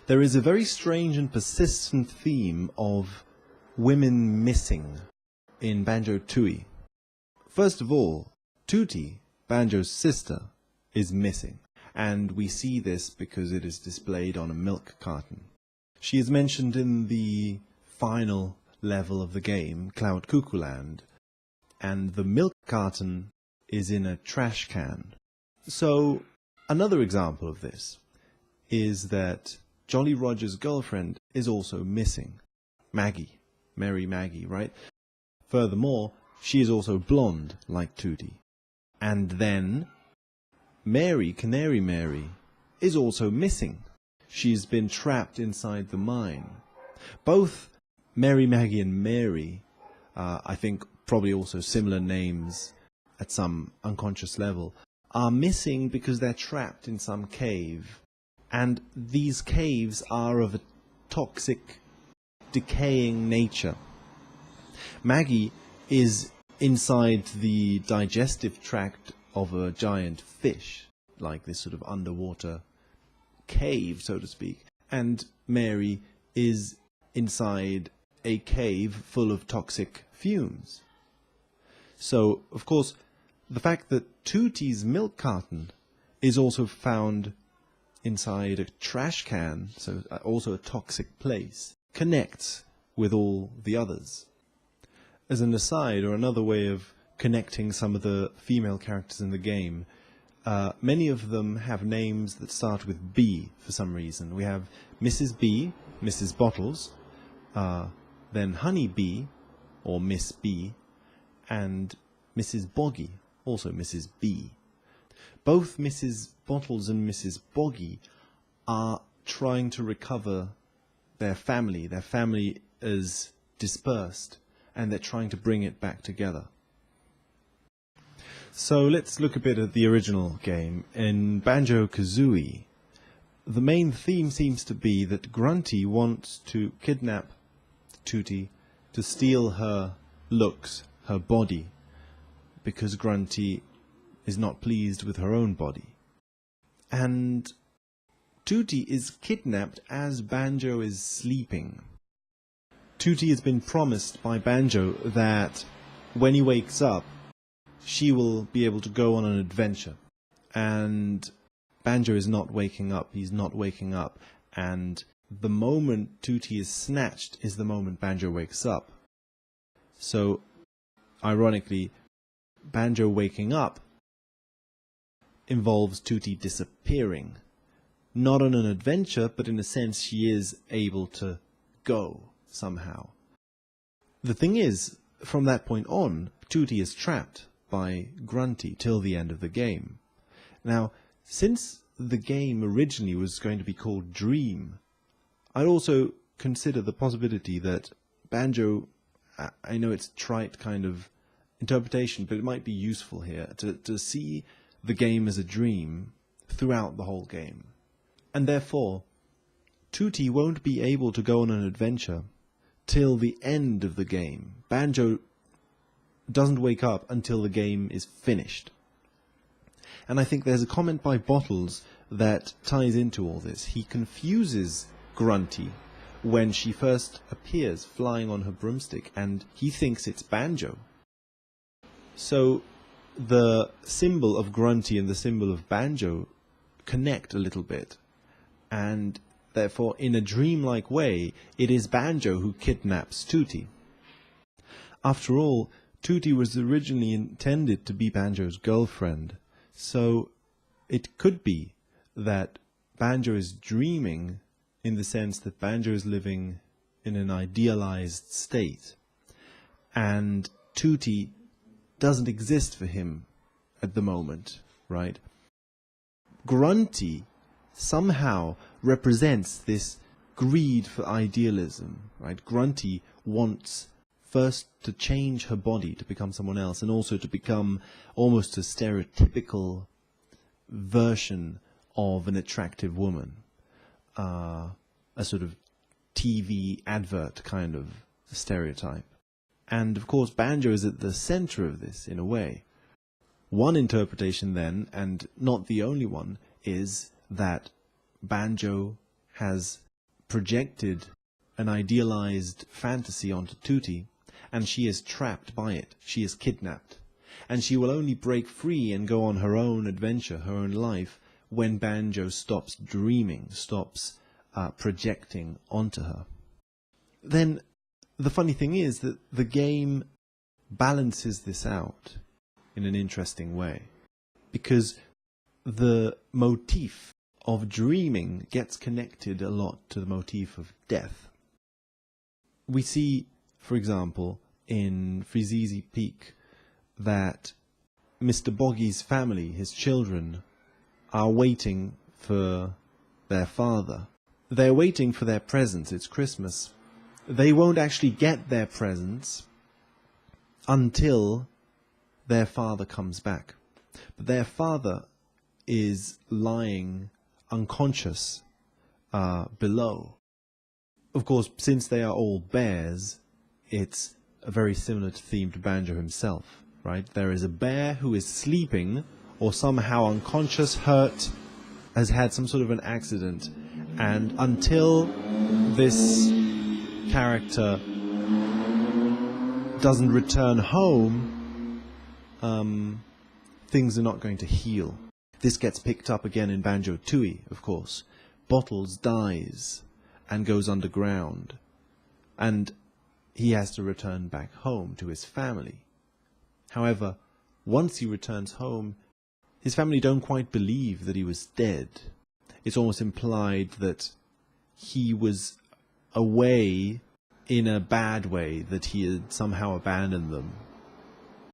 there is a very strange and persistent theme of women missing in Banjo-Tooie. First of all, Tootie, Banjo's sister, is missing, and we see this because it is displayed on a milk carton. She is mentioned in the final level of the game, Cloud Cuckoo Land, and the milk carton is in a trash can. So, another example of this is that Jolly Roger's girlfriend is also missing. Maggie. Merry Maggie, right? Furthermore, she is also blonde, like Tootie. And then, Mary, Canary Mary, is also missing. She's been trapped inside the mine. Both Merry Maggie and Mary, I think probably also similar names at some unconscious level, are missing because they're trapped in some cave. And these caves are of a toxic, decaying nature. Maggie is inside the digestive tract of a giant fish, like this sort of underwater cave, so to speak. And Mary is inside a cave full of toxic fumes. So, of course, the fact that Tootie's milk carton is also found inside a trash can, so also a toxic place, connects with all the others. As an aside, or another way of connecting some of the female characters in the game, many of them have names that start with B for some reason. We have Mrs. B, Mrs. Bottles, then Honey B, or Miss B, and Mrs. Boggy, also Mrs. B. Both Mrs. Bottles and Mrs. Boggy are trying to recover their family. Their family is dispersed, and they're trying to bring it back together. So let's look a bit at the original game. In Banjo-Kazooie, the main theme seems to be that Grunty wants to kidnap Tootie to steal her looks, her body, because Grunty is not pleased with her own body. And Tootie is kidnapped as Banjo is sleeping. Tootie has been promised by Banjo that when he wakes up, she will be able to go on an adventure. And Banjo is not waking up, he's not waking up, and the moment Tootie is snatched is the moment Banjo wakes up. So, ironically, Banjo waking up involves Tootie disappearing. Not on an adventure, but in a sense she is able to go somehow. The thing is, from that point on, Tootie is trapped by Grunty till the end of the game. Now, since the game originally was going to be called Dream, I'd also consider the possibility that Banjo, I know it's trite kind of interpretation, but it might be useful here to see the game as a dream throughout the whole game. And therefore, Tootie won't be able to go on an adventure till the end of the game. Banjo doesn't wake up until the game is finished. And I think there's a comment by Bottles that ties into all this. He confuses Grunty when she first appears flying on her broomstick, and he thinks it's Banjo. So the symbol of Grunty and the symbol of Banjo connect a little bit, and therefore in a dreamlike way it is Banjo who kidnaps Tootie. After all, Tootie was originally intended to be Banjo's girlfriend, so it could be that Banjo is dreaming in the sense that Banjo is living in an idealized state, and Tootie doesn't exist for him at the moment, right? Grunty somehow represents this greed for idealism, right? Grunty wants first to change her body to become someone else, and also to become almost a stereotypical version of an attractive woman. A sort of TV advert kind of stereotype. And of course Banjo is at the center of this in a way. One interpretation then, and not the only one, is that Banjo has projected an idealized fantasy onto Tutti, and she is trapped by it. She is kidnapped. And she will only break free and go on her own adventure, her own life, when Banjo stops dreaming, stops projecting onto her. Then the funny thing is that the game balances this out in an interesting way, because the motif of dreaming gets connected a lot to the motif of death. We see, for example, in Frizizi Peak, that Mr. Boggy's family, his children, are waiting for their father. They're waiting for their presents. It's Christmas. They won't actually get their presents until their father comes back. But their father is lying unconscious below. Of course, since they are all bears, it's a very similar theme to Banjo himself, right? There is a bear who is sleeping or somehow unconscious, hurt, has had some sort of an accident, and until this character doesn't return home, things are not going to heal. This gets picked up again in Banjo-Tooie, of course. Bottles dies and goes underground, and he has to return back home to his family. However, once he returns home, his family don't quite believe that he was dead. It's almost implied that he was away in a bad way, that he had somehow abandoned them,